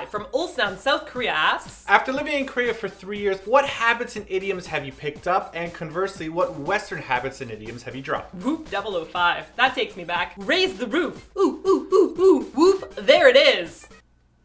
5 from Ulsan, South Korea asks, after living in Korea for 3 years, what habits and idioms have you picked up? And conversely, what Western habits and idioms have you dropped? Whoop 005. That takes me back. Raise the roof. Ooh, ooh, ooh, ooh. Whoop. There it is.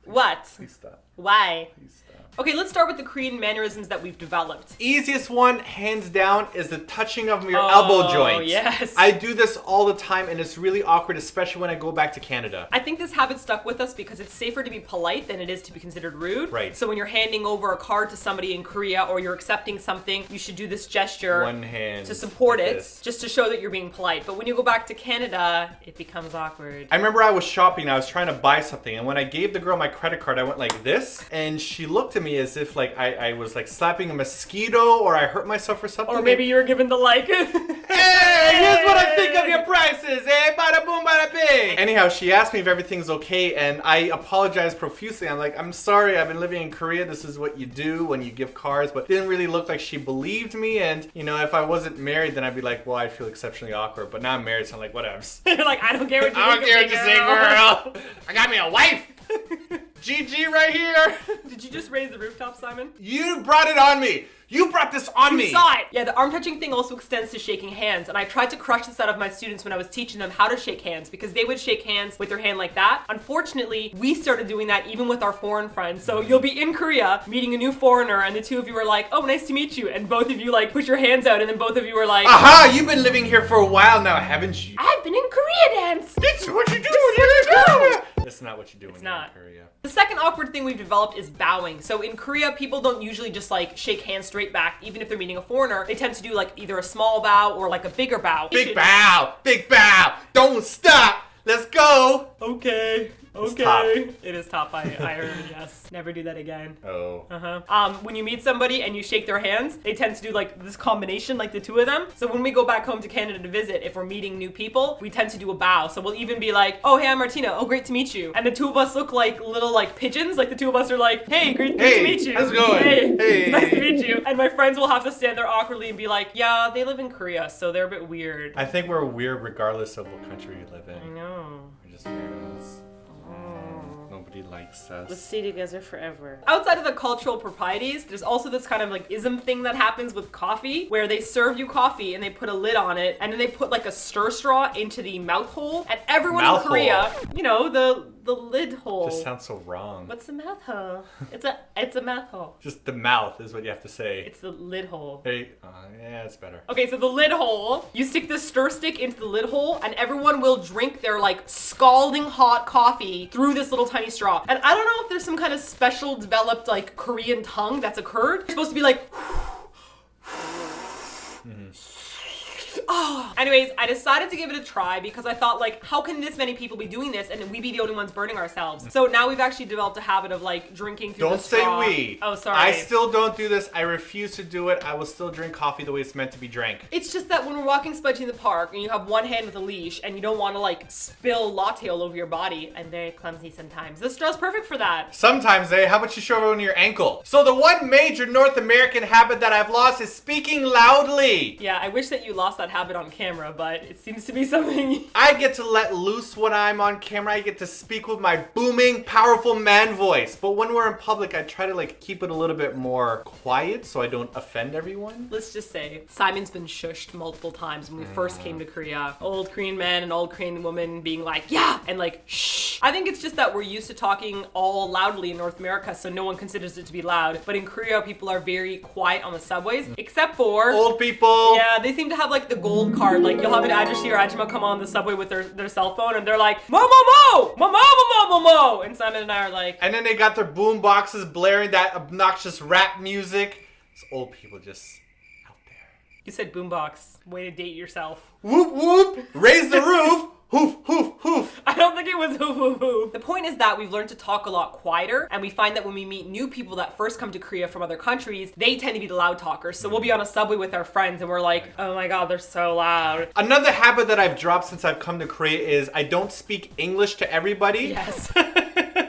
What? Please stop. Why? Please stop. Okay, let's start with the Korean mannerisms that we've developed. Easiest one, hands down, is the touching of your elbow joint. Yes. I do this all the time, and it's really awkward, especially when I go back to Canada. I think this habit stuck with us because it's safer to be polite than it is to be considered rude. Right. So when you're handing over a card to somebody in Korea or you're accepting something, you should do this gesture. One hand. To support like it, this. just to show that you're being polite. But when you go back to Canada, it becomes awkward. I remember I was shopping, I was trying to buy something, and when I gave the girl my credit card, I went like this, and she looked at me as if like I was like slapping a mosquito or I hurt myself or something. Or maybe you were given the like. Hey, here's what I think of your prices. Hey, bada boom, bada bing. Anyhow, she asked me if everything's okay, and I apologized profusely. I'm like, I'm sorry, I've been living in Korea. This is what you do when you give cards, but it didn't really look like she believed me. And you know, if I wasn't married, then I'd be like, well, I'd feel exceptionally awkward. But now I'm married, so I'm like, whatevs. You're like, I don't care what you I don't think care of what me, you say, girl. I got me a wife. GG right here. Did you just raise the rooftop, Simon? You brought it on me. You brought this on me. You saw it. Yeah, the arm touching thing also extends to shaking hands, and I tried to crush this out of my students when I was teaching them how to shake hands because they would shake hands with their hand like that. Unfortunately, we started doing that even with our foreign friends. So you'll be in Korea meeting a new foreigner, and the two of you are like, "Oh, nice to meet you," and both of you like put your hands out, and then both of you are like, "Aha! You've been living here for a while now, haven't you?" "I've been in Korea dance." This is what you do when you're in Korea. That's not what you do when you're in Korea. The second awkward thing we've developed is bowing. So in Korea, people don't usually just like shake hands straight back, even if they're meeting a foreigner. They tend to do like either a small bow or like a bigger bow. Big bow, big bow. Don't stop. Let's go. Okay. Okay. It is top. I heard, yes. Never do that again. Oh. When you meet somebody and you shake their hands, they tend to do like this combination, like the two of them. So when we go back home to Canada to visit, if we're meeting new people, we tend to do a bow. So we'll even be like, "Oh, hey, I'm Martina. Oh, great to meet you." And the two of us look like little like pigeons. Like the two of us are like, "Hey, great to meet you. How's it going? Hey, nice to meet you." And my friends will have to stand there awkwardly and be like, "Yeah, they live in Korea, so they're a bit weird." I think we're weird regardless of what country we live in. I know. We're just weirdos. Nobody likes us. Let's stay together forever. Outside of the cultural proprieties, there's also this kind of like ism thing that happens with coffee, where they serve you coffee and they put a lid on it, and then they put like a stir straw into the mouth hole, and everyone in Korea, you know, the lid hole. Just sounds so wrong. What's the mouth hole? It's a mouth hole. Just the mouth is what you have to say. It's the lid hole. Hey, yeah, it's better. Okay, so the lid hole, you stick the stir stick into the lid hole, and everyone will drink their like scalding hot coffee through this little tiny straw. And I don't know if there's some kind of special developed like Korean tongue that's occurred. You're supposed to be like Oh. Anyways, I decided to give it a try because I thought like, how can this many people be doing this and we be the only ones burning ourselves? So now we've actually developed a habit of like drinking through the straw. Don't say we. Oh, sorry. I still don't do this. I refuse to do it. I will still drink coffee the way it's meant to be drank. It's just that when we're walking Spudgy in the park and you have one hand with a leash and you don't want to like spill latte all over your body, I'm very clumsy sometimes. This straw's perfect for that. Sometimes, how about you shove it on your ankle? So the one major North American habit that I've lost is speaking loudly. Yeah, I wish that you lost that habit on camera, but it seems to be something. I get to let loose when I'm on camera. I get to speak with my booming, powerful man voice. But when we're in public, I try to like keep it a little bit more quiet so I don't offend everyone. Let's just say Simon's been shushed multiple times when we first came to Korea. Old Korean man and old Korean woman being like, yeah, and like, shh. I think it's just that we're used to talking all loudly in North America, so no one considers it to be loud. But in Korea, people are very quiet on the subways, except for old people. Yeah, they seem to have like the gold card. Like you'll have an addressee or ajima come on the subway with their cell phone and they're like, mo mo mo, mo mo mo mo mo, and Simon and I are like, and then they got their boom boxes blaring that obnoxious rap music. It's old people just out there. You said boombox. Way to date yourself. Whoop whoop, raise the roof. Hoof, hoof, hoof. I don't think it was hoof, hoof, hoof. The point is that we've learned to talk a lot quieter, and we find that when we meet new people that first come to Korea from other countries, they tend to be the loud talkers. So we'll be on a subway with our friends, and we're like, oh my god, they're so loud. Another habit that I've dropped since I've come to Korea is I don't speak English to everybody. Yes.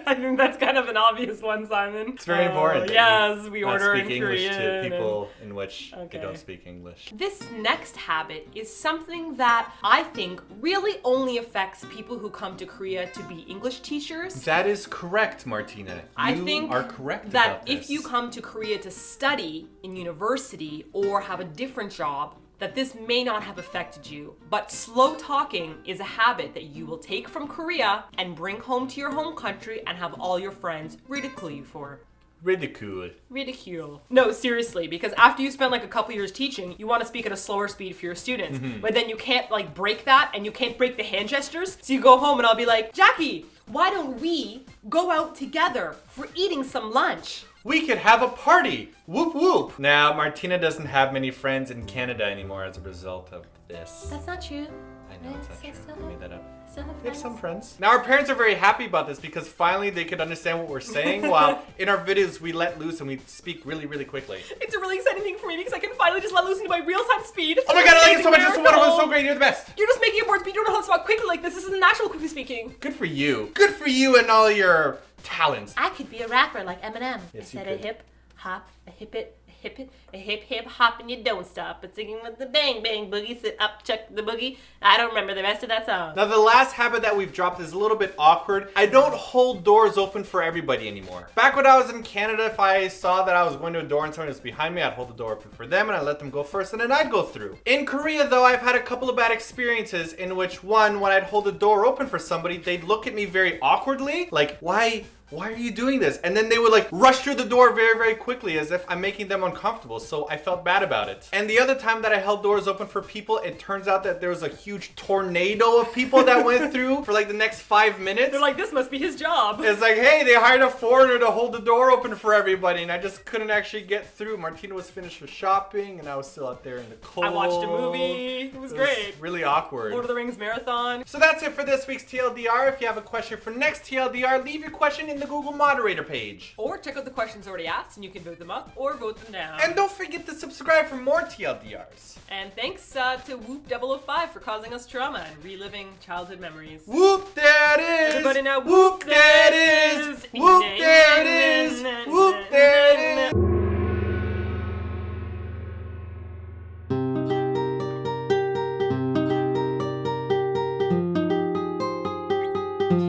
I think that's kind of an obvious one, Simon. It's very important. Yes, we not order in speak English Korean. to and- people in which Okay. they don't speak English. This next habit is something that I think really only affects people who come to Korea to be English teachers. That is correct, Martina. I You think are correct that about this. if you come to Korea to study in university or have a different job, that this may not have affected you. But slow talking is a habit that you will take from Korea and bring home to your home country and have all your friends ridicule you for. Ridicule. Ridicule. No, seriously, because after you spend like a couple years teaching, you want to speak at a slower speed for your students. But then you can't like break that and you can't break the hand gestures. So you go home and I'll be like, Jackie, why don't we go out together for eating some lunch? We could have a party. Whoop whoop. Now, Martina doesn't have many friends in Canada anymore as a result of this. That's not true. I know it's not true. I made that up. Still have We have friends. some friends. Now our parents are very happy about this because finally they could understand what we're saying while in our videos we let loose and we speak really, really quickly. It's a really exciting thing for me because I can finally just let loose into my real-time speed. Oh my god, I like it so much. This is Miracle. wonderful. It's so great. You're the best. You're just making it more speed. You don't know how to talk quickly like this. This isn't natural quickly speaking. Good for you. Good for you and all your talents. I could be a rapper like Eminem. Yes, I you said a could. hip hop, a hip it, a hip it, a hip hip hop, and you don't stop. But singing with the bang bang boogie, sit up, chuck the boogie. I don't remember the rest of that song. Now the last habit that we've dropped is a little bit awkward. I don't hold doors open for everybody anymore. Back when I was in Canada, if I saw that I was going to a door and someone was behind me, I'd hold the door open for them and I'd let them go first and then I'd go through. In Korea though, I've had a couple of bad experiences in which one, when I'd hold the door open for somebody, they'd look at me very awkwardly, like, why are you doing this? And then they would like rush through the door very, very quickly as if I'm making them uncomfortable. So I felt bad about it. And the other time that I held doors open for people, it turns out that there was a huge tornado of people that went through for like the next 5 minutes. They're like, this must be his job. It's like, hey, they hired a foreigner to hold the door open for everybody, and I just couldn't actually get through. Martina was finished with shopping, and I was still out there in the cold. I watched a movie. It was great. Really awkward. Lord of the Rings marathon. So that's it for this week's TLDR. If you have a question for next TLDR, leave your question in the Google Moderator page. Or check out the questions already asked, and you can vote them up or vote them down. And don't forget to subscribe for more TLDRs. And thanks to Woot 005 for causing us trauma and reliving childhood memories. Whoop, there it is. Everybody now, Whoop, there it is. Whoop, there it is. Whoop, there it is.